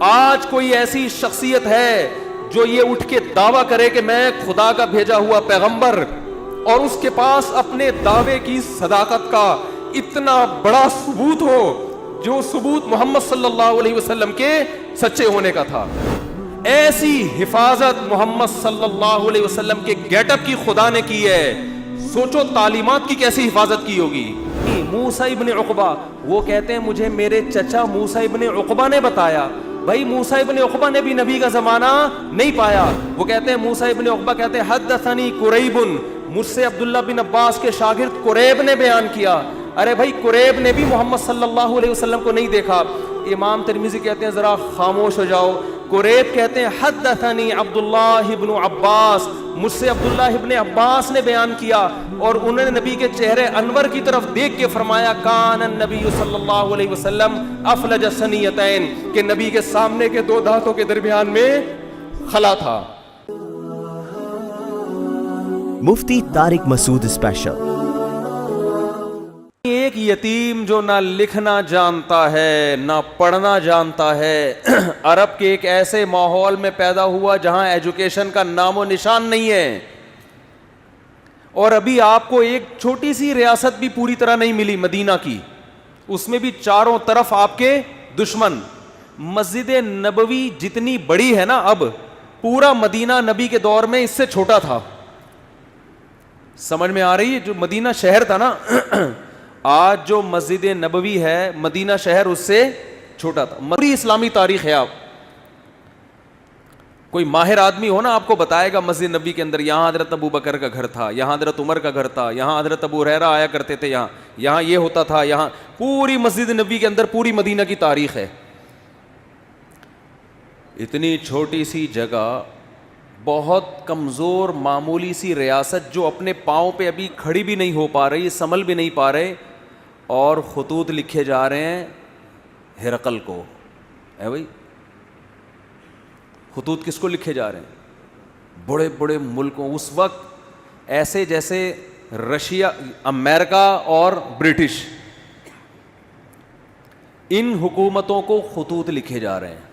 آج کوئی ایسی شخصیت ہے جو یہ اٹھ کے دعویٰ کرے کہ میں خدا کا بھیجا ہوا پیغمبر، اور اس کے پاس اپنے دعوے کی صداقت کا اتنا بڑا ثبوت ہو جو ثبوت محمد صلی اللہ علیہ وسلم کے سچے ہونے کا تھا، ایسی حفاظت محمد صلی اللہ علیہ وسلم کے گیٹ اپ کی خدا نے کی ہے. سوچو تعلیمات کی کیسی حفاظت کی ہوگی. موسیٰ ابن عقبہ وہ کہتے ہیں مجھے میرے چچا موسیٰ ابن عقبہ نے بتایا. بھائی موسیٰ ابن عقبہ نے بھی نبی کا زمانہ نہیں پایا. وہ کہتے ہیں موسیٰ ابن عقبہ کہتے ہیں حدثنی قریب، مجھ سے عبداللہ بن عباس کے شاگرد قریب نے بیان کیا. ارے بھائی قریب نے بھی محمد صلی اللہ علیہ وسلم کو نہیں دیکھا. امام ترمذی کہتے ہیں ذرا خاموش ہو جاؤ. قریب کہتے ہیں حدثنی عبداللہ ابن عباس، مجھ سے عبداللہ ابن عباس نے بیان کیا، اور انہوں نے نبی کے چہرے انور کی طرف دیکھ کے فرمایا کان النبی صلی اللہ علیہ وسلم افلج ثنیتین، کہ نبی کے سامنے کے دو دانتوں کے درمیان میں خلا تھا. مفتی طارق مسعود اسپیشل. ایک یتیم جو نہ لکھنا جانتا ہے نہ پڑھنا جانتا ہے، عرب کے ایک ایسے ماحول میں پیدا ہوا جہاں ایجوکیشن کا نام و نشان نہیں ہے، اور ابھی آپ کو ایک چھوٹی سی ریاست بھی پوری طرح نہیں ملی مدینہ کی، اس میں بھی چاروں طرف آپ کے دشمن. مسجد نبوی جتنی بڑی ہے نا اب، پورا مدینہ نبی کے دور میں اس سے چھوٹا تھا. سمجھ میں آ رہی ہے؟ جو مدینہ شہر تھا نا، آج جو مسجد نبوی ہے مدینہ شہر اس سے چھوٹا تھا. پوری اسلامی تاریخ ہے. آپ کوئی ماہر آدمی ہو نا آپ کو بتائے گا مسجد نبی کے اندر یہاں حضرت ابو بکر کا گھر تھا، یہاں حضرت عمر کا گھر تھا، یہاں حضرت ابو ہریرہ آیا کرتے تھے، یہاں یہ ہوتا تھا. یہاں پوری مسجد نبی کے اندر پوری مدینہ کی تاریخ ہے. اتنی چھوٹی سی جگہ، بہت کمزور معمولی سی ریاست جو اپنے پاؤں پہ ابھی کھڑی بھی نہیں ہو پا رہی، سنبھل بھی نہیں پا رہے، اور خطوط لکھے جا رہے ہیں ہرقل کو. ہے بھائی خطوط کس کو لکھے جا رہے ہیں؟ بڑے بڑے ملکوں. اس وقت ایسے جیسے رشیا، امریکہ اور برٹش، ان حکومتوں کو خطوط لکھے جا رہے ہیں.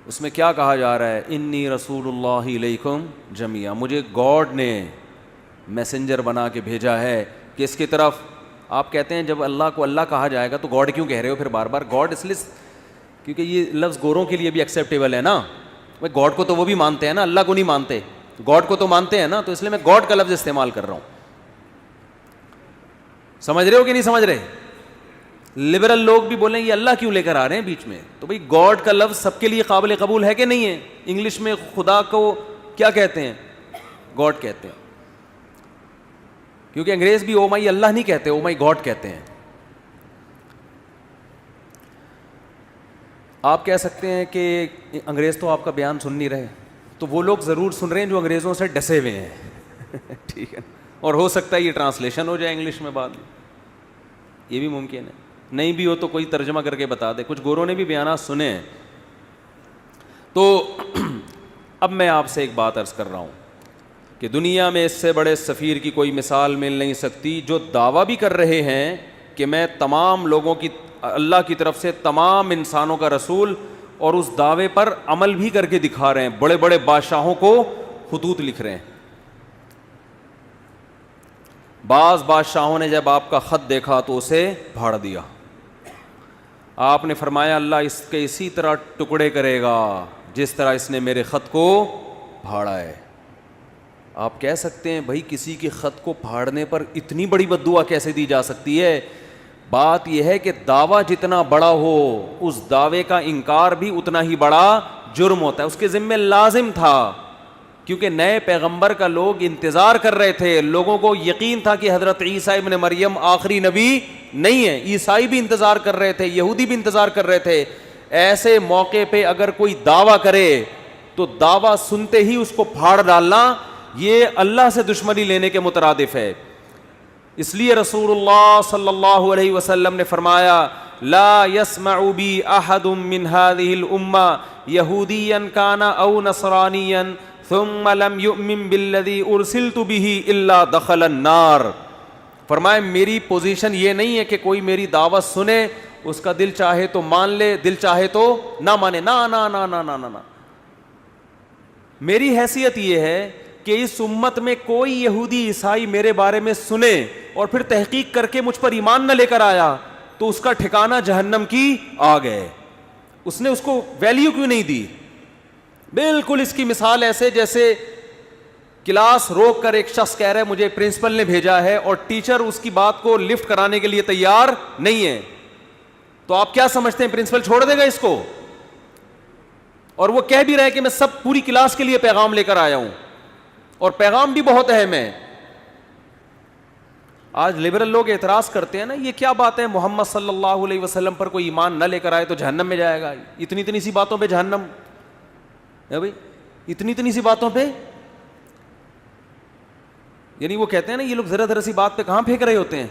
اس میں کیا کہا جا رہا ہے؟ انی رسول اللہ علیکم جمیعا، مجھے گاڈ نے میسنجر بنا کے بھیجا ہے. کس کی طرف؟ آپ کہتے ہیں جب اللہ کو اللہ کہا جائے گا تو گاڈ کیوں کہہ رہے ہو پھر بار بار؟ گاڈ اس لیے کیونکہ یہ لفظ گوروں کے لیے بھی ایکسیپٹیبل ہے نا. بھائی گاڈ کو تو وہ بھی مانتے ہیں نا، اللہ کو نہیں مانتے. گاڈ کو تو مانتے ہیں نا، تو اس لیے میں گاڈ کا لفظ استعمال کر رہا ہوں. سمجھ رہے ہو کہ نہیں سمجھ رہے؟ لبرل لوگ بھی بولیں یہ اللہ کیوں لے کر آ رہے ہیں بیچ میں. تو بھائی گاڈ کا لفظ سب کے لیے قابل قبول ہے کہ نہیں ہے؟ انگلش میں خدا کو کیا کہتے ہیں؟ گاڈ کہتے ہیں. کیونکہ انگریز بھی او مائی اللہ نہیں کہتے، او مائی گاڈ کہتے ہیں. آپ کہہ سکتے ہیں کہ انگریز تو آپ کا بیان سن نہیں رہے، تو وہ لوگ ضرور سن رہے ہیں جو انگریزوں سے ڈسے ہوئے ہیں. ٹھیک ہے، اور ہو سکتا ہے یہ ٹرانسلیشن ہو جائے انگلش میں بعد میں، یہ بھی ممکن ہے. نہیں بھی ہو تو کوئی ترجمہ کر کے بتا دے. کچھ گوروں نے بھی بیانات سنے ہیں. تو اب میں آپ سے ایک بات عرض کر رہا ہوں کہ دنیا میں اس سے بڑے سفیر کی کوئی مثال مل نہیں سکتی، جو دعویٰ بھی کر رہے ہیں کہ میں تمام لوگوں کی، اللہ کی طرف سے تمام انسانوں کا رسول، اور اس دعوے پر عمل بھی کر کے دکھا رہے ہیں. بڑے بڑے بادشاہوں کو خطوط لکھ رہے ہیں. بعض بادشاہوں نے جب آپ کا خط دیکھا تو اسے پھاڑ دیا. آپ نے فرمایا اللہ اس کے اسی طرح ٹکڑے کرے گا جس طرح اس نے میرے خط کو پھاڑا ہے. آپ کہہ سکتے ہیں بھائی کسی کے خط کو پھاڑنے پر اتنی بڑی بد دعا کیسے دی جا سکتی ہے؟ بات یہ ہے کہ دعویٰ جتنا بڑا ہو اس دعوے کا انکار بھی اتنا ہی بڑا جرم ہوتا ہے. اس کے ذمہ لازم تھا، کیونکہ نئے پیغمبر کا لوگ انتظار کر رہے تھے. لوگوں کو یقین تھا کہ حضرت عیسیٰ ابن مریم آخری نبی نہیں ہے. عیسائی بھی انتظار کر رہے تھے، یہودی بھی انتظار کر رہے تھے. ایسے موقع پہ اگر کوئی دعویٰ کرے تو دعویٰ سنتے ہی اس کو پھاڑ ڈالنا یہ اللہ سے دشمنی لینے کے مترادف ہے. اس لیے رسول اللہ صلی اللہ علیہ وسلم نے فرمایا لا يسمع بی احد من هذه الامة یہودیا کان او نصرانیا ثم لم یؤمن بالذی ارسلت به الا دخل النار. فرمایا میری پوزیشن یہ نہیں ہے کہ کوئی میری دعوت سنے اس کا دل چاہے تو مان لے, دل چاہے تو نہ مانے. نا نا نا نا نا نا. میری حیثیت یہ ہے کہ اس امت میں کوئی یہودی عیسائی میرے بارے میں سنے اور پھر تحقیق کر کے مجھ پر ایمان نہ لے کر آیا تو اس کا ٹھکانہ جہنم کی آگ ہے. اس نے اس کو ویلیو کیوں نہیں دی؟ بالکل اس کی مثال ایسے جیسے کلاس روک کر ایک شخص کہہ رہا ہے مجھے پرنسپل نے بھیجا ہے, اور ٹیچر اس کی بات کو لفٹ کرانے کے لیے تیار نہیں ہے, تو آپ کیا سمجھتے ہیں پرنسپل چھوڑ دے گا اس کو؟ اور وہ کہہ بھی رہا ہے کہ میں سب پوری کلاس کے لیے پیغام لے کر آیا ہوں, اور پیغام بھی بہت اہم ہے. آج لبرل لوگ اعتراض کرتے ہیں نا, یہ کیا بات ہے محمد صلی اللہ علیہ وسلم پر کوئی ایمان نہ لے کر آئے تو جہنم میں جائے گا. اتنی اتنی سی باتوں پہ جہنم ہے بھائی, اتنی اتنی سی باتوں پہ. یعنی وہ کہتے ہیں نا یہ لوگ ذرا ذرا سی بات پہ کہاں پھینک رہے ہوتے ہیں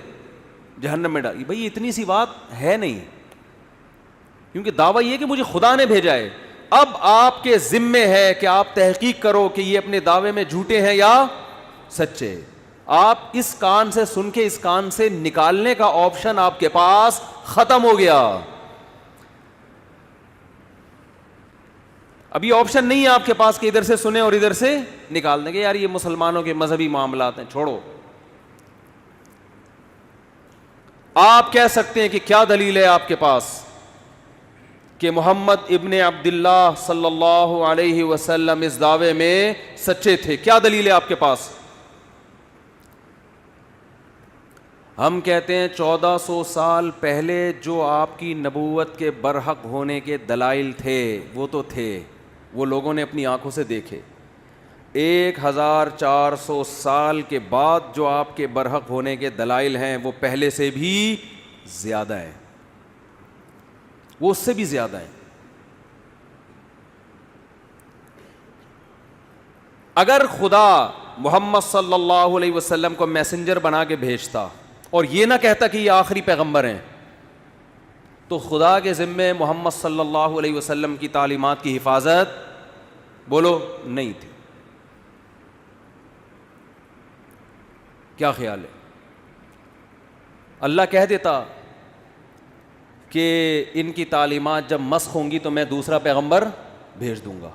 جہنم میں ڈال. بھائی اتنی سی بات ہے نہیں, کیونکہ دعویٰ یہ کہ مجھے خدا نے بھیجا ہے. اب آپ کے ذمے ہے کہ آپ تحقیق کرو کہ یہ اپنے دعوے میں جھوٹے ہیں یا سچے. آپ اس کان سے سن کے اس کان سے نکالنے کا آپشن آپ کے پاس ختم ہو گیا. ابھی آپشن نہیں ہے آپ کے پاس کہ ادھر سے سنیں اور ادھر سے نکال دیں گے یار یہ مسلمانوں کے مذہبی معاملات ہیں, چھوڑو. آپ کہہ سکتے ہیں کہ کیا دلیل ہے آپ کے پاس کہ محمد ابن عبداللہ صلی اللہ علیہ وسلم اس دعوے میں سچے تھے؟ کیا دلیل ہے آپ کے پاس؟ ہم کہتے ہیں 1400 سال پہلے جو آپ کی نبوت کے برحق ہونے کے دلائل تھے وہ تو تھے, وہ لوگوں نے اپنی آنکھوں سے دیکھے. 1400 سال کے بعد جو آپ کے برحق ہونے کے دلائل ہیں وہ پہلے سے بھی زیادہ ہیں, وہ اس سے بھی زیادہ ہیں. اگر خدا محمد صلی اللہ علیہ وسلم کو میسنجر بنا کے بھیجتا اور یہ نہ کہتا کہ یہ آخری پیغمبر ہیں, تو خدا کے ذمے محمد صلی اللہ علیہ وسلم کی تعلیمات کی حفاظت بولو نہیں تھی. کیا خیال ہے؟ اللہ کہہ دیتا کہ ان کی تعلیمات جب مسخ ہوں گی تو میں دوسرا پیغمبر بھیج دوں گا.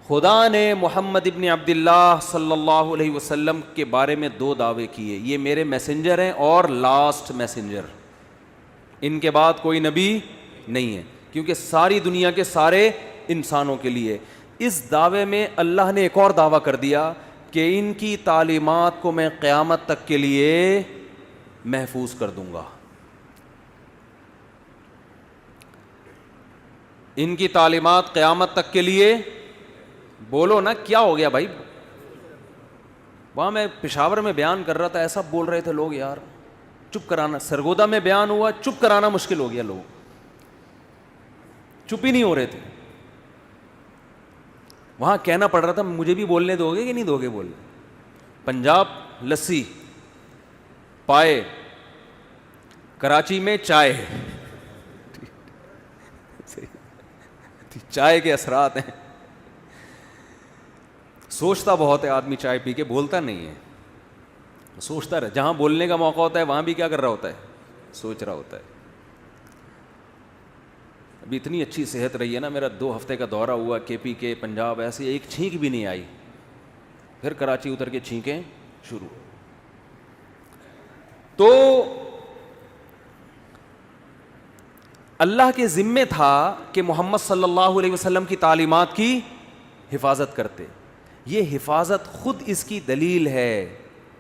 خدا نے محمد ابن عبداللہ صلی اللہ علیہ وسلم کے بارے میں 2 دعوے کیے, یہ میرے میسنجر ہیں اور لاسٹ میسنجر, ان کے بعد کوئی نبی نہیں ہے, کیونکہ ساری دنیا کے سارے انسانوں کے لیے. اس دعوے میں اللہ نے ایک اور دعویٰ کر دیا کہ ان کی تعلیمات کو میں قیامت تک کے لیے محفوظ کر دوں گا. ان کی تعلیمات قیامت تک کے لیے, بولو نا کیا ہو گیا بھائی؟ وہاں میں پشاور میں بیان کر رہا تھا, ایسا بول رہے تھے لوگ یار, چپ کرانا. سرگودا میں بیان ہوا, چپ کرانا مشکل ہو گیا, لوگ چپ ہی نہیں ہو رہے تھے. وہاں کہنا پڑ رہا تھا مجھے بھی بولنے دو گے کہ نہیں دو گے بولنے. پنجاب لسی پائے, کراچی میں چائے, چائے کے اثرات ہیں. سوچتا بہت ہے آدمی, چائے پی کے بولتا نہیں ہے, سوچتا رہے. جہاں بولنے کا موقع ہوتا ہے وہاں بھی کیا کر رہا ہوتا ہے, سوچ رہا ہوتا ہے. ابھی اتنی اچھی صحت رہی ہے نا, میرا 2 ہفتے کا دورہ ہوا کے پی کے پنجاب, ایسی ایک چھینک بھی نہیں آئی. پھر کراچی اتر کے چھینکیں شروع. تو اللہ کے ذمے تھا کہ محمد صلی اللہ علیہ وسلم کی تعلیمات کی حفاظت کرتے. یہ حفاظت خود اس کی دلیل ہے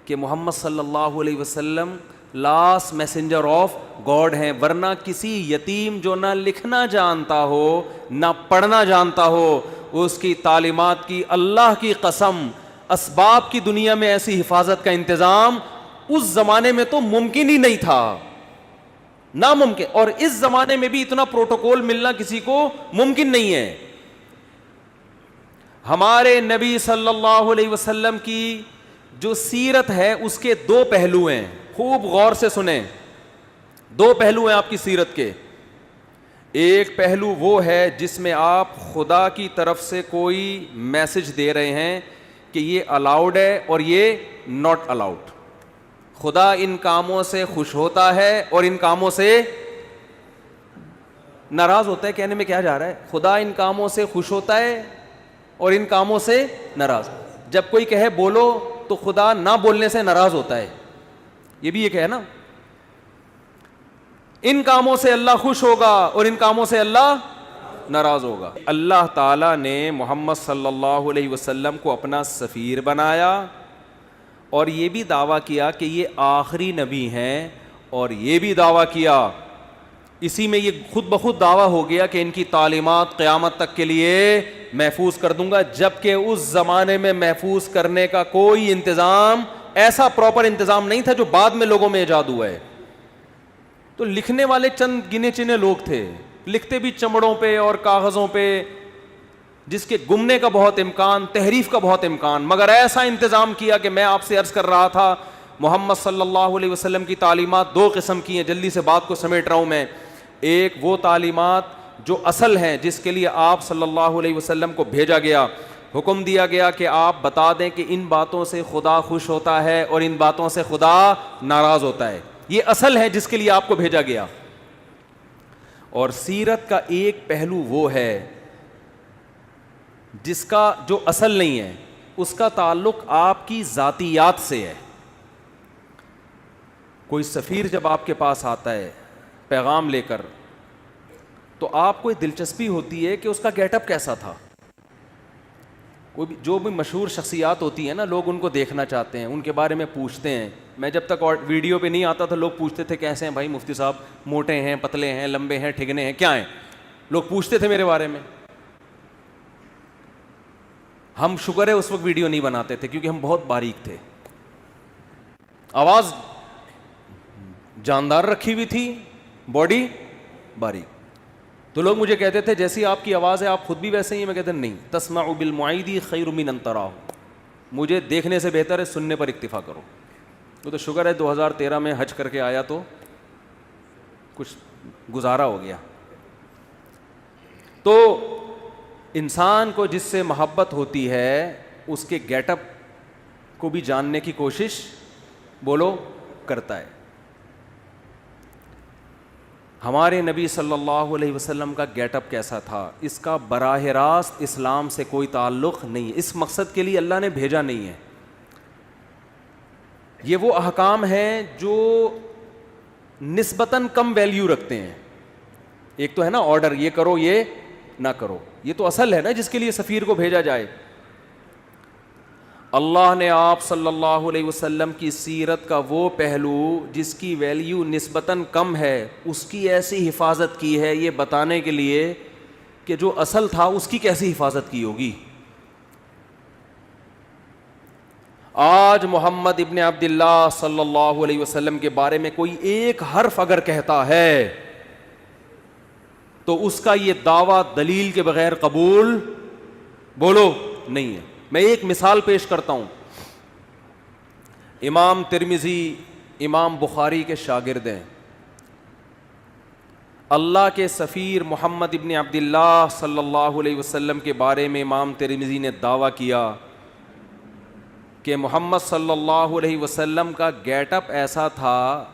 کہ محمد صلی اللہ علیہ وسلم لاسٹ میسنجر آف گاڈ ہیں. ورنہ کسی یتیم جو نہ لکھنا جانتا ہو نہ پڑھنا جانتا ہو, اس کی تعلیمات کی اللہ کی قسم اسباب کی دنیا میں ایسی حفاظت کا انتظام اس زمانے میں تو ممکن ہی نہیں تھا, ناممکن. اور اس زمانے میں بھی اتنا پروٹوکول ملنا کسی کو ممکن نہیں ہے. ہمارے نبی صلی اللہ علیہ وسلم کی جو سیرت ہے اس کے 2 پہلو ہیں, خوب غور سے سنیں. 2 پہلو ہیں آپ کی سیرت کے. ایک پہلو وہ ہے جس میں آپ خدا کی طرف سے کوئی میسج دے رہے ہیں کہ یہ الاؤڈ ہے اور یہ ناٹ الاؤڈ. خدا ان کاموں سے خوش ہوتا ہے اور ان کاموں سے ناراض ہوتا ہے کہنے میں کیا جا رہا ہے؟ خدا ان کاموں سے خوش ہوتا ہے اور ان کاموں سے ناراض. جب کوئی کہے بولو تو خدا نہ بولنے سے ناراض ہوتا ہے, یہ بھی ایک ہے نا. ان کاموں سے اللہ خوش ہوگا اور ان کاموں سے اللہ ناراض ہوگا. اللہ تعالیٰ نے محمد صلی اللہ علیہ وسلم کو اپنا سفیر بنایا اور یہ بھی دعویٰ کیا کہ یہ آخری نبی ہیں, اور یہ بھی دعویٰ کیا, اسی میں یہ خود بخود دعویٰ ہو گیا کہ ان کی تعلیمات قیامت تک کے لیے محفوظ کر دوں گا, جبکہ اس زمانے میں محفوظ کرنے کا کوئی انتظام, ایسا پراپر انتظام نہیں تھا جو بعد میں لوگوں میں ایجاد ہوا ہے. تو لکھنے والے چند گنے چنے لوگ تھے, لکھتے بھی چمڑوں پہ اور کاغذوں پہ, جس کے گمنے کا بہت امکان, تحریف کا بہت امکان, مگر ایسا انتظام کیا کہ میں آپ سے عرض کر رہا تھا محمد صلی اللہ علیہ وسلم کی تعلیمات دو قسم کی ہیں. جلدی سے بات کو سمیٹ رہا ہوں میں. ایک وہ تعلیمات جو اصل ہیں, جس کے لیے آپ صلی اللہ علیہ وسلم کو بھیجا گیا, حکم دیا گیا کہ آپ بتا دیں کہ ان باتوں سے خدا خوش ہوتا ہے اور ان باتوں سے خدا ناراض ہوتا ہے. یہ اصل ہے جس کے لیے آپ کو بھیجا گیا. اور سیرت کا ایک پہلو وہ ہے جس کا جو اصل نہیں ہے, اس کا تعلق آپ کی ذاتیات سے ہے. کوئی سفیر جب آپ کے پاس آتا ہے پیغام لے کر, تو آپ کو دلچسپی ہوتی ہے کہ اس کا گیٹ اپ کیسا تھا. کوئی بھی جو بھی مشہور شخصیات ہوتی ہیں نا, لوگ ان کو دیکھنا چاہتے ہیں, ان کے بارے میں پوچھتے ہیں. میں جب تک ویڈیو پہ نہیں آتا تھا لوگ پوچھتے تھے کیسے ہیں بھائی مفتی صاحب, موٹے ہیں, پتلے ہیں, لمبے ہیں, ٹھگنے ہیں, کیا ہیں, لوگ پوچھتے تھے میرے بارے میں. ہم شکر ہے اس وقت ویڈیو نہیں بناتے تھے کیونکہ ہم بہت باریک تھے, آواز جاندار رکھی ہوئی تھی, باڈی باریک. تو لوگ مجھے کہتے تھے جیسی آپ کی آواز ہے آپ خود بھی ویسے ہی ہیں. میں کہتا نہیں, تسمع بالمعید خیر من ان تراہ, مجھے دیکھنے سے بہتر ہے سننے پر اکتفا کرو. تو شکر ہے 2013 میں حج کر کے آیا تو کچھ گزارا ہو گیا. تو انسان کو جس سے محبت ہوتی ہے اس کے گیٹ اپ کو بھی جاننے کی کوشش بولو کرتا ہے. ہمارے نبی صلی اللہ علیہ وسلم کا گیٹ اپ کیسا تھا, اس کا براہ راست اسلام سے کوئی تعلق نہیں ہے. اس مقصد کے لیے اللہ نے بھیجا نہیں ہے. یہ وہ احکام ہیں جو نسبتاً کم ویلیو رکھتے ہیں. ایک تو ہے نا آرڈر, یہ کرو یہ نہ کرو, یہ تو اصل ہے نا جس کے لیے سفیر کو بھیجا جائے. اللہ نے آپ صلی اللہ علیہ وسلم کی سیرت کا وہ پہلو جس کی ویلیو نسبتاً کم ہے اس کی ایسی حفاظت کی ہے, یہ بتانے کے لیے کہ جو اصل تھا اس کی کیسی حفاظت کی ہوگی. آج محمد ابن عبداللہ صلی اللہ علیہ وسلم کے بارے میں کوئی ایک حرف اگر کہتا ہے تو اس کا یہ دعویٰ دلیل کے بغیر قبول بولو نہیں ہے. میں ایک مثال پیش کرتا ہوں. امام ترمذی امام بخاری کے شاگرد ہیں. اللہ کے سفیر محمد ابن عبداللہ صلی اللہ علیہ وسلم کے بارے میں امام ترمذی نے دعویٰ کیا کہ محمد صلی اللہ علیہ وسلم کا گیٹ اپ ایسا تھا.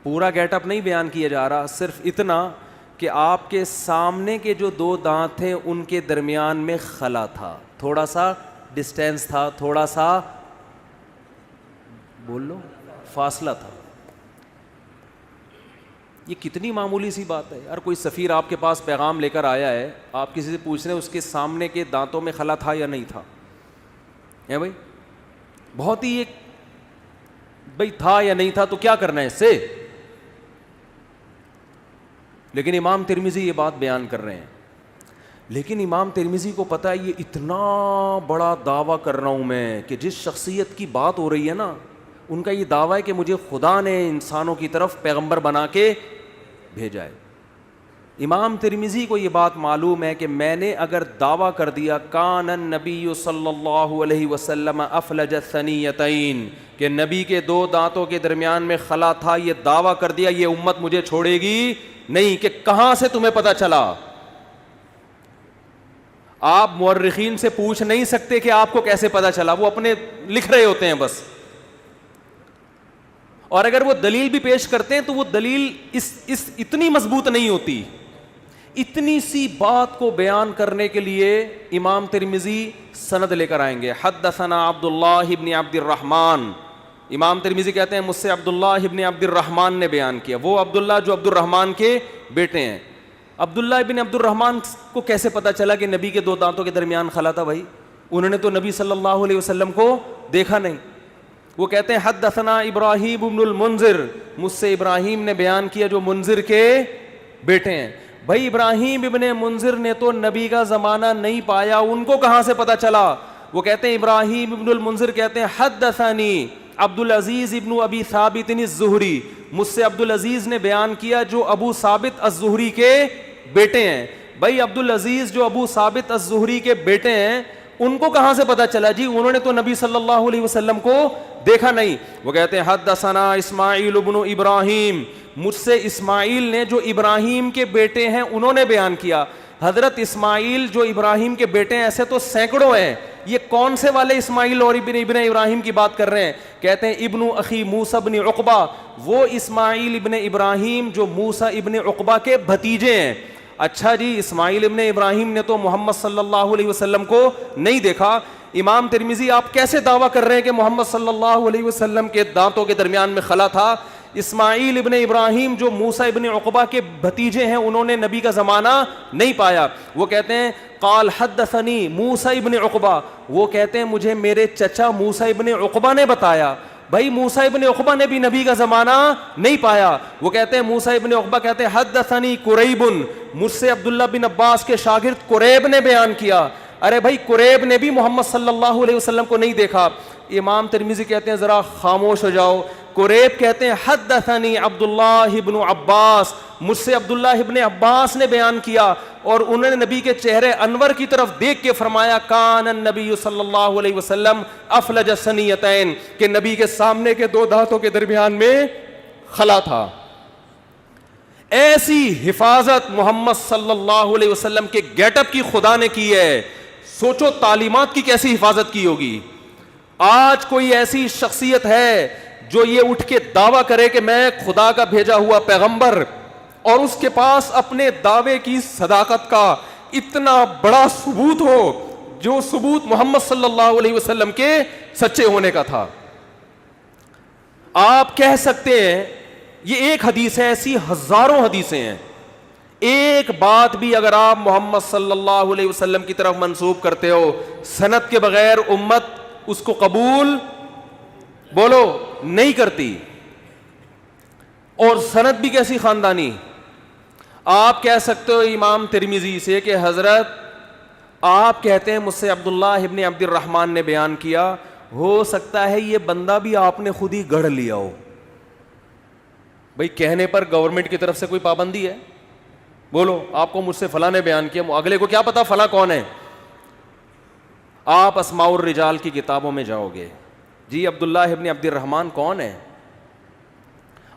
پورا گیٹ اپ نہیں بیان کیا جا رہا, صرف اتنا کہ آپ کے سامنے کے جو دو دانت تھے ان کے درمیان میں خلا تھا, تھوڑا سا ڈسٹینس تھا, تھوڑا سا بول لو فاصلہ تھا. یہ کتنی معمولی سی بات ہے یار. کوئی سفیر آپ کے پاس پیغام لے کر آیا ہے, آپ کسی سے پوچھ رہے ہیں اس کے سامنے کے دانتوں میں خلا تھا یا نہیں تھا, ہے بھائی, بہت ہی ایک بھائی تھا یا نہیں تھا تو کیا کرنا ہے اس سے. لیکن امام ترمذی یہ بات بیان کر رہے ہیں. لیکن امام ترمذی کو پتا ہے یہ اتنا بڑا دعویٰ کر رہا ہوں میں کہ جس شخصیت کی بات ہو رہی ہے نا, ان کا یہ دعویٰ ہے کہ مجھے خدا نے انسانوں کی طرف پیغمبر بنا کے بھیجا ہے. امام ترمذی کو یہ بات معلوم ہے کہ میں نے اگر دعویٰ کر دیا کان النبی صلی اللہ علیہ وسلم افلج الثنیتین, کہ نبی کے دو دانتوں کے درمیان میں خلا تھا, یہ دعویٰ کر دیا, یہ امت مجھے چھوڑے گی نہیں. کہ کہاں سے تمہیں پتا چلا؟ آپ مورخین سے پوچھ نہیں سکتے کہ آپ کو کیسے پتا چلا, وہ اپنے لکھ رہے ہوتے ہیں بس. اور اگر وہ دلیل بھی پیش کرتے ہیں تو وہ دلیل اس اتنی مضبوط نہیں ہوتی. اتنی سی بات کو بیان کرنے کے لیے امام ترمذی سند لے کر آئیں گے. حدثنا عبداللہ ابن عبد الرحمن. امام ترمذی کہتے ہیں مجھ سے عبداللہ ابن عبد الرحمن نے بیان کیا. وہ عبداللہ جو عبد الرحمن کے بیٹے ہیں. عبداللہ ابن عبد الرحمن کو کیسے پتا چلا کہ نبی کے دو دانتوں کے درمیان خلا تھا؟ بھائی انہوں نے تو نبی صلی اللہ علیہ وسلم کو دیکھا نہیں. وہ کہتے ہیں حدثنا ابراہیم ابن المنذر. مجھ سے ابراہیم نے بیان کیا جو منذر کے بیٹے ہیں. بھائی ابراہیم ابن منذر نے تو نبی کا زمانہ نہیں پایا, ان کو کہاں سے پتا چلا؟ وہ کہتے ہیں ابراہیم ابن المنذر کہتے ہیں حدثنی عبد العزیز ابن ابی ثابت الزہری. مجھ سے عبد العزیز نے بیان کیا جو ابو ثابت الزہری کے بیٹے ہیں. بھائی عبد العزیز جو ابو ثابت الزہری کے بیٹے ہیں ان کو کہاں سے پتا چلا؟ جی انہوں نے تو نبی صلی اللہ علیہ وسلم کو دیکھا نہیں. وہ کہتے ہیں حدثنا اسماعیل ابن ابراہیم. مجھ سے اسماعیل نے جو ابراہیم کے بیٹے ہیں انہوں نے بیان کیا. حضرت اسماعیل جو ابراہیم کے بیٹے ہیں ایسے تو سینکڑوں ہیں, یہ کون سے والے اسماعیل اور ابن ابراہیم کی بات کر رہے ہیں؟ کہتے ہیں ابن اخی موسیٰ ابن عقبہ. وہ اسماعیل ابن ابراہیم جو موسیٰ ابن عقبہ کے بھتیجے ہیں. اچھا جی, اسماعیل ابن ابراہیم نے تو محمد صلی اللہ علیہ وسلم کو نہیں دیکھا. امام ترمذی آپ کیسے دعویٰ کر رہے ہیں کہ محمد صلی اللہ علیہ وسلم کے دانتوں کے درمیان میں خلا تھا؟ اسماعیل ابن ابراہیم جو موسیٰ ابن عقبہ کے بھتیجے ہیں انہوں نے نبی کا زمانہ نہیں پایا. وہ کہتے ہیں قال حدثنی موسیٰ ابن عقبہ. وہ کہتے ہیں مجھے میرے چچا موسیٰ ابن عقبہ نے بتایا. بھائی موسیٰ ابن عقبہ نے بھی نبی کا زمانہ نہیں پایا. وہ کہتے ہیں موسیٰ ابن عقبہ کہتے ہیں حدثنی قریب. مجھ سے عبداللہ بن عباس کے شاگرد قریب نے بیان کیا. ارے بھائی قریب نے بھی محمد صلی اللہ علیہ وسلم کو نہیں دیکھا. امام ترمذی کہتے ہیں ذرا خاموش ہو جاؤ. قریب کہتے ہیں حدثنی عبداللہ ابن عباس. مجھ سے عبداللہ ابن عباس نے بیان کیا اور انہوں نے نبی کے چہرے انور کی طرف دیکھ کے فرمایا کان النبی صلی اللہ علیہ وسلم افلج الثنیتین, کہ نبی کے سامنے کے دو دانتوں کے درمیان میں خلا تھا. ایسی حفاظت محمد صلی اللہ علیہ وسلم کے گیٹ اپ کی خدا نے کی ہے. سوچو تعلیمات کی کیسی حفاظت کی ہوگی. آج کوئی ایسی شخصیت ہے جو یہ اٹھ کے دعویٰ کرے کہ میں خدا کا بھیجا ہوا پیغمبر, اور اس کے پاس اپنے دعوے کی صداقت کا اتنا بڑا ثبوت ہو جو ثبوت محمد صلی اللہ علیہ وسلم کے سچے ہونے کا تھا. آپ کہہ سکتے ہیں یہ ایک حدیث ہے, ایسی ہزاروں حدیثیں ہیں. ایک بات بھی اگر آپ محمد صلی اللہ علیہ وسلم کی طرف منسوب کرتے ہو سند کے بغیر امت اس کو قبول بولو نہیں کرتی. اور سند بھی کیسی خاندانی. آپ کہہ سکتے ہو امام ترمذی سے کہ حضرت آپ کہتے ہیں مجھ سے عبداللہ ابن عبد الرحمن نے بیان کیا, ہو سکتا ہے یہ بندہ بھی آپ نے خود ہی گڑھ لیا ہو. بھئی کہنے پر گورنمنٹ کی طرف سے کوئی پابندی ہے؟ بولو آپ کو مجھ سے فلاں نے بیان کیا, اگلے کو کیا پتا فلاں کون ہے؟ آپ اسماء الرجال کی کتابوں میں جاؤ گے, جی عبداللہ ابن عبد الرحمن کون ہے؟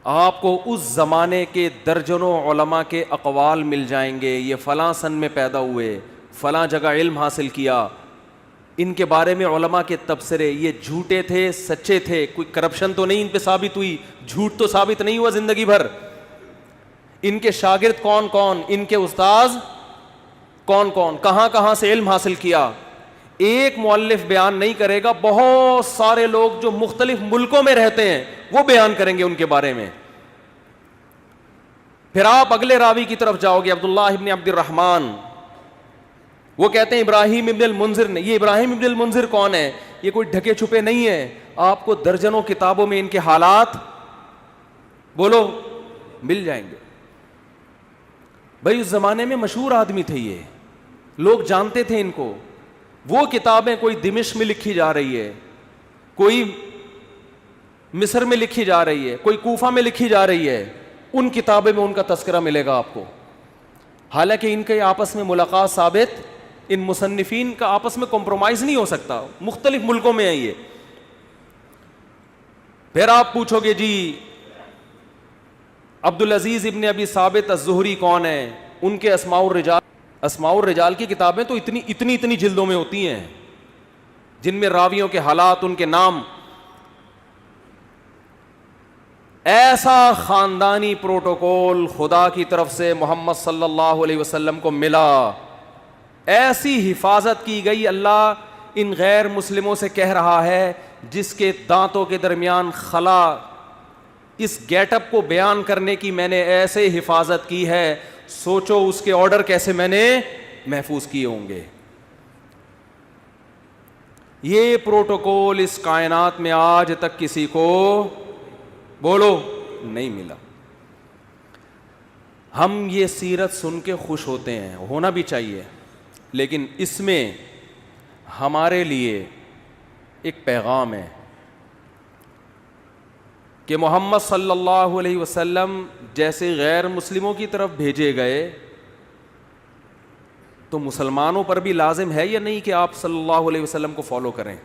آپ کو اس زمانے کے درجنوں علماء کے اقوال مل جائیں گے. یہ فلاں سن میں پیدا ہوئے, فلاں جگہ علم حاصل کیا. ان کے بارے میں علماء کے تبصرے, یہ جھوٹے تھے سچے تھے, کوئی کرپشن تو نہیں ان پہ ثابت ہوئی, جھوٹ تو ثابت نہیں ہوا زندگی بھر. ان کے شاگرد کون کون, ان کے استاذ کون کون, کہاں کہاں سے علم حاصل کیا. ایک مؤلف بیان نہیں کرے گا, بہت سارے لوگ جو مختلف ملکوں میں رہتے ہیں وہ بیان کریں گے ان کے بارے میں. پھر آپ اگلے راوی کی طرف جاؤ گے, عبداللہ ابن عبد الرحمن. وہ کہتے ہیں ابراہیم ابن المنذر نے. یہ ابراہیم ابن المنذر کون ہے؟ یہ کوئی ڈھکے چھپے نہیں ہے, آپ کو درجنوں کتابوں میں ان کے حالات بولو مل جائیں گے. بھائی اس زمانے میں مشہور آدمی تھے, یہ لوگ جانتے تھے ان کو. وہ کتابیں کوئی دمشق میں لکھی جا رہی ہے, کوئی مصر میں لکھی جا رہی ہے, کوئی کوفہ میں لکھی جا رہی ہے, ان کتابیں میں ان کا تذکرہ ملے گا آپ کو. حالانکہ ان کے آپس میں ملاقات ثابت, ان مصنفین کا آپس میں کمپرومائز نہیں ہو سکتا, مختلف ملکوں میں ہیں یہ. پھر آپ پوچھو گے جی عبدالعزیز ابن ابی ثابت الزہری کون ہے؟ ان کے اسماء الرجال, اسماء الرجال کی کتابیں تو اتنی جلدوں میں ہوتی ہیں جن میں راویوں کے حالات, ان کے نام. ایسا خاندانی پروٹوکول خدا کی طرف سے محمد صلی اللہ علیہ وسلم کو ملا, ایسی حفاظت کی گئی. اللہ ان غیر مسلموں سے کہہ رہا ہے جس کے دانتوں کے درمیان خلا, اس گیٹ اپ کو بیان کرنے کی میں نے ایسے حفاظت کی ہے, سوچو اس کے آرڈر کیسے میں نے محفوظ کیے ہوں گے. یہ پروٹوکول اس کائنات میں آج تک کسی کو بولو نہیں ملا. ہم یہ سیرت سن کے خوش ہوتے ہیں, ہونا بھی چاہیے, لیکن اس میں ہمارے لیے ایک پیغام ہے کہ محمد صلی اللہ علیہ وسلم جیسے غیر مسلموں کی طرف بھیجے گئے تو مسلمانوں پر بھی لازم ہے یا نہیں کہ آپ صلی اللہ علیہ وسلم کو فالو کریں.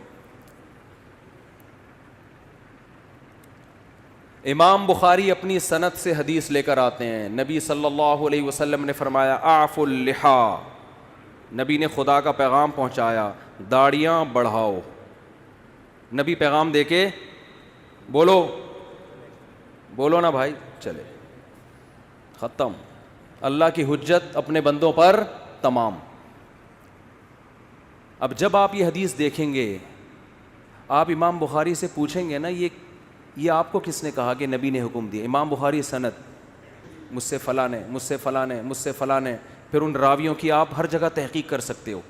امام بخاری اپنی سند سے حدیث لے کر آتے ہیں, نبی صلی اللہ علیہ وسلم نے فرمایا اعفوا اللحا, نبی نے خدا کا پیغام پہنچایا, داڑیاں بڑھاؤ. نبی پیغام دے کے بولو نا بھائی, چلے ختم. اللہ کی حجت اپنے بندوں پر تمام. اب جب آپ یہ حدیث دیکھیں گے, آپ امام بخاری سے پوچھیں گے نا یہ آپ کو کس نے کہا کہ نبی نے حکم دیا؟ امام بخاری سند, مجھ سے فلاں نے, مجھ سے فلاں نے, مجھ سے فلاں نے. پھر ان راویوں کی آپ ہر جگہ تحقیق کر سکتے ہو.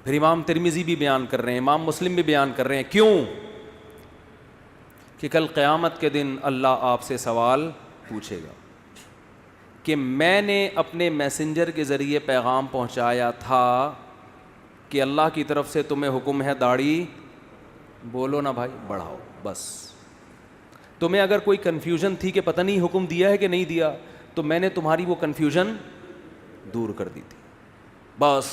پھر امام ترمذی بھی بیان کر رہے ہیں, امام مسلم بھی بیان کر رہے ہیں. کیوں؟ کہ کل قیامت کے دن اللہ آپ سے سوال پوچھے گا کہ میں نے اپنے میسنجر کے ذریعے پیغام پہنچایا تھا کہ اللہ کی طرف سے تمہیں حکم ہے داڑھی بولو نا بھائی بڑھاؤ. بس تمہیں اگر کوئی کنفیوژن تھی کہ پتہ نہیں حکم دیا ہے کہ نہیں دیا, تو میں نے تمہاری وہ کنفیوژن دور کر دی تھی. بس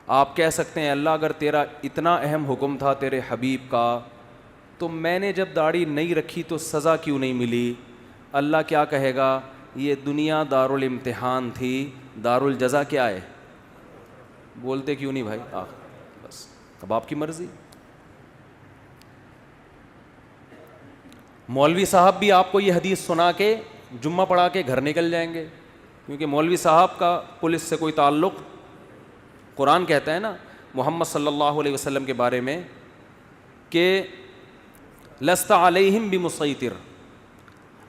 آپ کہہ سکتے ہیں اللہ اگر تیرا اتنا اہم حکم تھا تیرے حبیب کا, تو میں نے جب داڑھی نہیں رکھی تو سزا کیوں نہیں ملی؟ اللہ کیا کہے گا؟ یہ دنیا دارالامتحان تھی, دارالجزا کیا ہے؟ بولتے کیوں نہیں بھائی؟ بس اب آپ کی مرضی. مولوی صاحب بھی آپ کو یہ حدیث سنا کے جمعہ پڑھا کے گھر نکل جائیں گے, کیونکہ مولوی صاحب کا پولیس سے کوئی تعلق. قرآن کہتا ہے نا محمد صلی اللہ علیہ وسلم کے بارے میں کہ لست علیہم بمسیطر,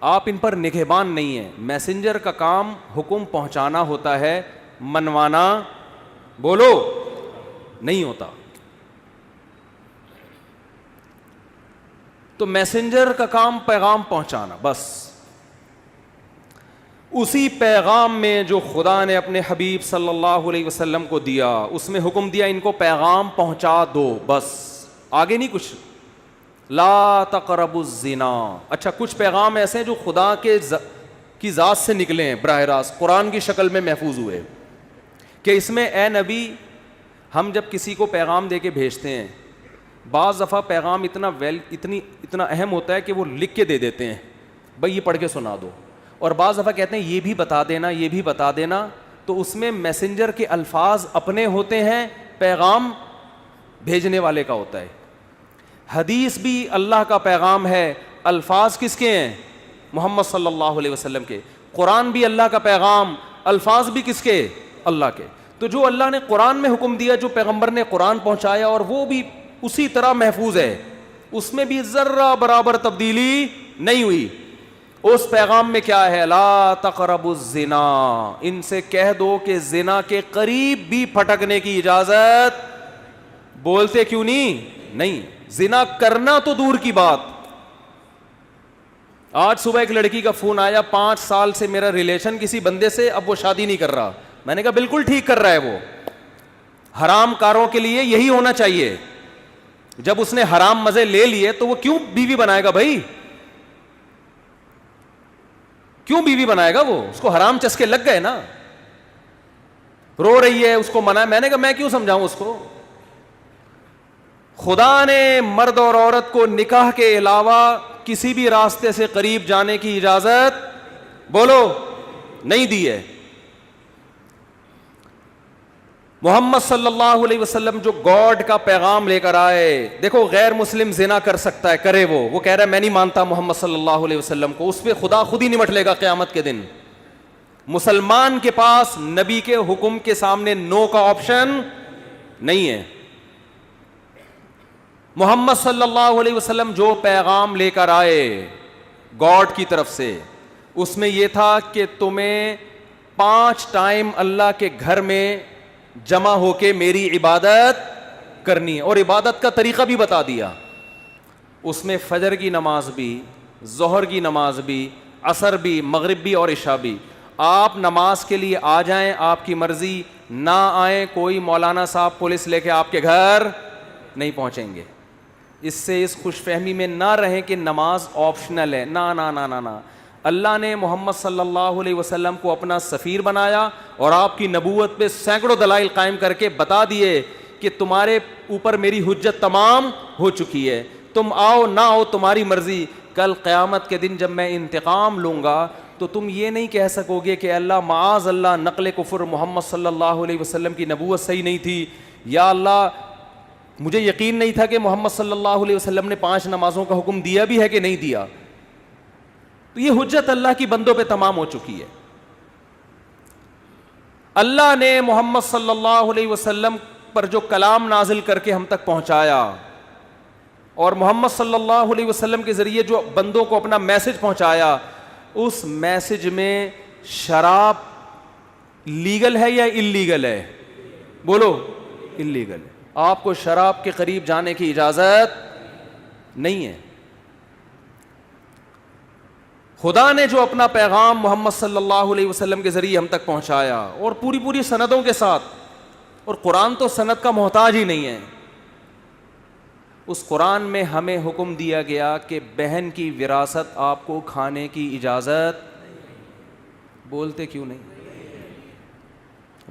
آپ ان پر نگہبان نہیں ہیں. میسنجر کا کام حکم پہنچانا ہوتا ہے, منوانا بولو نہیں ہوتا. تو میسنجر کا کام پیغام پہنچانا بس. اسی پیغام میں جو خدا نے اپنے حبیب صلی اللہ علیہ وسلم کو دیا, اس میں حکم دیا ان کو پیغام پہنچا دو, بس آگے نہیں کچھ. لا تقربوا الزنا. اچھا کچھ پیغام ایسے ہیں جو خدا کی ذات سے نکلے ہیں براہ راست, قرآن کی شکل میں محفوظ ہوئے, کہ اس میں اے نبی ہم جب کسی کو پیغام دے کے بھیجتے ہیں, بعض دفعہ پیغام اتنا اہم ہوتا ہے کہ وہ لکھ کے دے دیتے ہیں, بھائی یہ پڑھ کے سنا دو, اور بعض دفعہ کہتے ہیں یہ بھی بتا دینا, یہ بھی بتا دینا. تو اس میں میسنجر کے الفاظ اپنے ہوتے ہیں, پیغام بھیجنے والے کا ہوتا ہے. حدیث بھی اللہ کا پیغام ہے, الفاظ کس کے ہیں؟ محمد صلی اللہ علیہ وسلم کے. قرآن بھی اللہ کا پیغام, الفاظ بھی کس کے؟ اللہ کے. تو جو اللہ نے قرآن میں حکم دیا, جو پیغمبر نے قرآن پہنچایا, اور وہ بھی اسی طرح محفوظ ہے, اس میں بھی ذرہ برابر تبدیلی نہیں ہوئی. اس پیغام میں کیا ہے؟ لا تقربوا الزنا, ان سے کہہ دو کہ زنا کے قریب بھی پھٹکنے کی اجازت. بولتے کیوں نہیں. زنا کرنا تو دور کی بات. آج صبح ایک لڑکی کا فون آیا, 5 سال سے میرا ریلیشن کسی بندے سے, اب وہ شادی نہیں کر رہا. میں نے کہا بالکل ٹھیک کر رہا ہے, وہ حرام کاروں کے لیے یہی ہونا چاہیے. جب اس نے حرام مزے لے لیے تو وہ کیوں بیوی بنائے گا بھائی؟ کیوں بیوی بنائے گا وہ؟ اس کو حرام چسکے لگ گئے نا. رو رہی ہے, اس کو منع. میں نے کہا میں کیوں سمجھاؤں اس کو؟ خدا نے مرد اور عورت کو نکاح کے علاوہ کسی بھی راستے سے قریب جانے کی اجازت بولو نہیں دی ہے. محمد صلی اللہ علیہ وسلم جو گاڈ کا پیغام لے کر آئے. دیکھو غیر مسلم زنا کر سکتا ہے, کرے, وہ کہہ رہا ہے میں نہیں مانتا محمد صلی اللہ علیہ وسلم کو, اس پہ خدا خود ہی نمٹ لے گا قیامت کے دن. مسلمان کے پاس نبی کے حکم کے سامنے نو کا آپشن نہیں ہے. محمد صلی اللہ علیہ وسلم جو پیغام لے کر آئے گاڈ کی طرف سے, اس میں یہ تھا کہ تمہیں 5 ٹائم اللہ کے گھر میں جمع ہو کے میری عبادت کرنی ہے, اور عبادت کا طریقہ بھی بتا دیا. اس میں فجر کی نماز بھی, ظہر کی نماز بھی, عصر بھی, مغرب بھی اور عشاء بھی. آپ نماز کے لیے آ جائیں, آپ کی مرضی, نہ آئیں, کوئی مولانا صاحب پولیس لے کے آپ کے گھر نہیں پہنچیں گے. اس سے اس خوش فہمی میں نہ رہیں کہ نماز آپشنل ہے. نہ نہ نہ نہ نہ, اللہ نے محمد صلی اللہ علیہ وسلم کو اپنا سفیر بنایا اور آپ کی نبوت پہ سینکڑوں دلائل قائم کر کے بتا دیے کہ تمہارے اوپر میری حجت تمام ہو چکی ہے, تم آؤ نہ آؤ تمہاری مرضی. کل قیامت کے دن جب میں انتقام لوں گا تو تم یہ نہیں کہہ سکو گے کہ اللہ معاذ اللہ نقل کفر, محمد صلی اللہ علیہ وسلم کی نبوت صحیح نہیں تھی, یا اللہ مجھے یقین نہیں تھا کہ محمد صلی اللہ علیہ وسلم نے 5 نمازوں کا حکم دیا بھی ہے کہ نہیں دیا. تو یہ حجت اللہ کی بندوں پہ تمام ہو چکی ہے. اللہ نے محمد صلی اللہ علیہ وسلم پر جو کلام نازل کر کے ہم تک پہنچایا, اور محمد صلی اللہ علیہ وسلم کے ذریعے جو بندوں کو اپنا میسج پہنچایا, اس میسج میں شراب لیگل ہے یا انلیگل ہے؟ بولو, انلیگل ہے. آپ کو شراب کے قریب جانے کی اجازت نہیں ہے. خدا نے جو اپنا پیغام محمد صلی اللہ علیہ وسلم کے ذریعے ہم تک پہنچایا, اور پوری سندوں کے ساتھ, اور قرآن تو سند کا محتاج ہی نہیں ہے, اس قرآن میں ہمیں حکم دیا گیا کہ بہن کی وراثت آپ کو کھانے کی اجازت. بولتے کیوں نہیں؟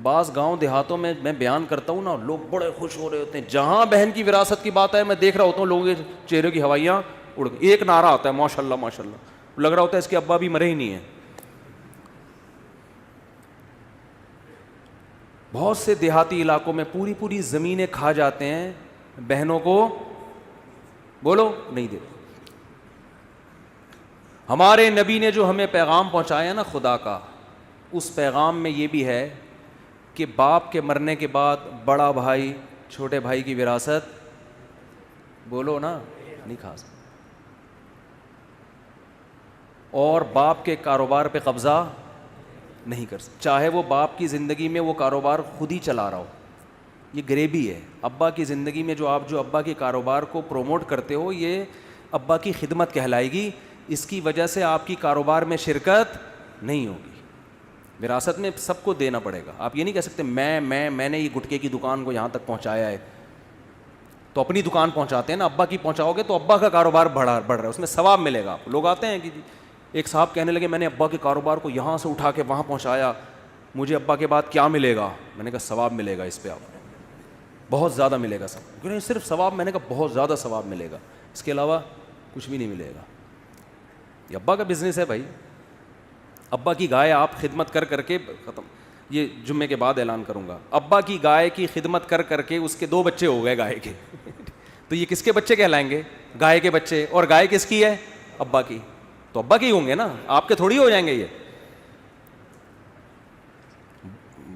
بعض گاؤں دیہاتوں میں بیان کرتا ہوں نا, لوگ بڑے خوش ہو رہے ہوتے ہیں. جہاں بہن کی وراثت کی بات ہے, میں دیکھ رہا ہوتا ہوں لوگوں کے چہرے کی ہوائیاں اڑ گئی. ایک نعرہ آتا ہے ماشاء اللہ ماشاء اللہ, لگ رہا ہوتا ہے اس کے ابا بھی مرے ہی نہیں ہیں. بہت سے دیہاتی علاقوں میں پوری زمینیں کھا جاتے ہیں, بہنوں کو بولو نہیں دیتے. ہمارے نبی نے جو ہمیں پیغام پہنچایا نا خدا کا, اس پیغام میں یہ بھی ہے کہ باپ کے مرنے کے بعد بڑا بھائی چھوٹے بھائی کی وراثت, بولو نا, نہیں کھا سکتا. اور باپ کے کاروبار پہ قبضہ نہیں کر سکتا, چاہے وہ باپ کی زندگی میں وہ کاروبار خود ہی چلا رہا ہو. یہ غریبی ہے. ابا کی زندگی میں جو آپ جو ابا کے کاروبار کو پروموٹ کرتے ہو, یہ ابا کی خدمت کہلائے گی. اس کی وجہ سے آپ کی کاروبار میں شرکت نہیں ہوگی. وراثت میں سب کو دینا پڑے گا. آپ یہ نہیں کہہ سکتے میں نے یہ گٹکے کی دکان کو یہاں تک پہنچایا ہے, تو اپنی دکان پہنچاتے ہیں نا, ابا کی پہنچاؤ گے تو ابا کا کاروبار بڑھ رہا ہے, اس میں ثواب ملے گا. لوگ آتے ہیں کہ ایک صاحب کہنے لگے میں نے ابا کے کاروبار کو یہاں سے اٹھا کے وہاں پہنچایا, مجھے ابا کے بعد کیا ملے گا؟ میں نے کہا ثواب ملے گا, اس پہ آپ بہت زیادہ ملے گا. سب کیوں نہیں صرف ثواب؟ میں نے کہا بہت زیادہ ثواب ملے گا, اس کے علاوہ کچھ بھی نہیں ملے گا. یہ ابا کا بزنس ہے بھائی. ابا کی گائے آپ خدمت کر کے ختم. یہ جمعے کے بعد اعلان کروں گا. ابا کی گائے کی خدمت کر کے اس کے 2 بچے ہو گئے گائے کے. تو یہ کس کے بچے کہلائیں گے؟ گائے کے بچے. اور گائے کس کی ہے؟ ابا کی. تو ابا کی ہوں گے نا, آپ کے تھوڑی ہو جائیں گے. یہ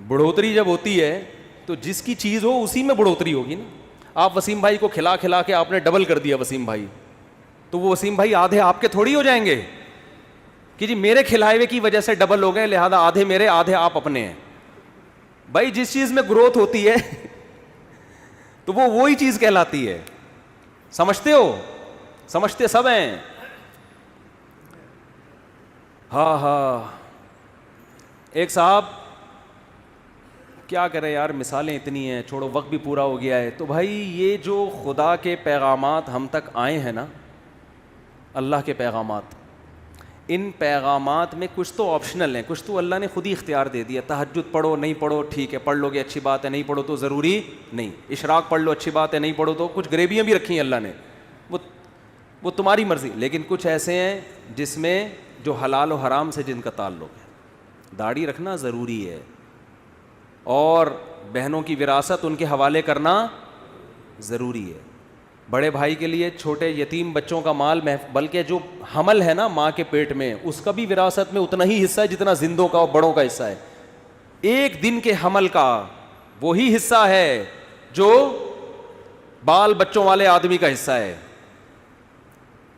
بڑھوتری جب ہوتی ہے تو جس کی چیز ہو اسی میں بڑھوتری ہوگی نا. آپ وسیم بھائی کو کھلا کے آپ نے ڈبل کر دیا وسیم بھائی, تو وہ وسیم بھائی آدھے آپ کے تھوڑی ہو جائیں گے کہ جی میرے کھلائے ہوئے کی وجہ سے ڈبل ہو گئے, لہذا آدھے میرے آدھے آپ اپنے ہیں. بھائی جس چیز میں گروتھ ہوتی ہے تو وہ وہی چیز کہلاتی ہے. سمجھتے ہو؟ سمجھتے سب ہیں. ہاں ایک صاحب, کیا کرے یار, مثالیں اتنی ہیں, چھوڑو وقت بھی پورا ہو گیا ہے. تو بھائی یہ جو خدا کے پیغامات ہم تک آئے ہیں نا, اللہ کے پیغامات, ان پیغامات میں کچھ تو آپشنل ہیں, کچھ تو اللہ نے خود ہی اختیار دے دیا. تہجد پڑھو, نہیں پڑھو ٹھیک ہے, پڑھ لو گے اچھی بات ہے, نہیں پڑھو تو ضروری نہیں. اشراق پڑھ لو اچھی بات ہے, نہیں پڑھو تو کچھ غریبیاں بھی رکھی ہیں اللہ نے, وہ تمہاری مرضی. لیکن کچھ ایسے ہیں جس میں جو حلال و حرام سے جن کا تعلق ہے. داڑھی رکھنا ضروری ہے, اور بہنوں کی وراثت ان کے حوالے کرنا ضروری ہے. بڑے بھائی کے لیے چھوٹے یتیم بچوں کا مال بلکہ جو حمل ہے نا ماں کے پیٹ میں, اس کا بھی وراثت میں اتنا ہی حصہ ہے جتنا زندوں کا اور بڑوں کا حصہ ہے. ایک دن کے حمل کا وہی حصہ ہے جو بال بچوں والے آدمی کا حصہ ہے.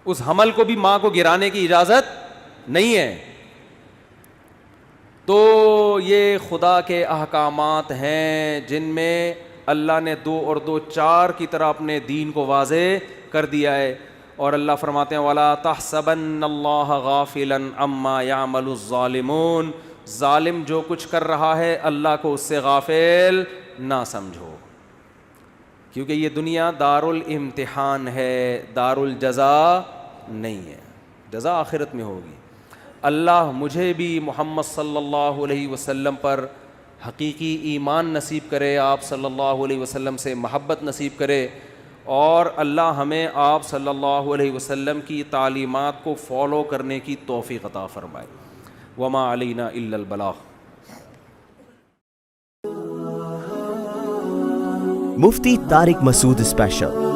اس حمل کو بھی ماں کو گرانے کی اجازت نہیں ہے. تو یہ خدا کے احکامات ہیں جن میں اللہ نے 2 اور 2 4 کی طرح اپنے دین کو واضح کر دیا ہے. اور اللہ فرماتے ہیں وَلَا تَحْسَبَنَّ اللَّهَ غَافِلًا عَمَّا يَعْمَلُ الظَّالِمُونَ, ظالم جو کچھ کر رہا ہے اللہ کو اس سے غافل نہ سمجھو, کیونکہ یہ دنیا دار الامتحان ہے, دار الجزا نہیں ہے. جزا آخرت میں ہوگی. اللہ مجھے بھی محمد صلی اللہ علیہ وسلم پر حقیقی ایمان نصیب کرے, آپ صلی اللہ علیہ وسلم سے محبت نصیب کرے, اور اللہ ہمیں آپ صلی اللہ علیہ وسلم کی تعلیمات کو فالو کرنے کی توفیق عطا فرمائے. وما علینا الا البلاغ. Mufti Tariq Masood Special.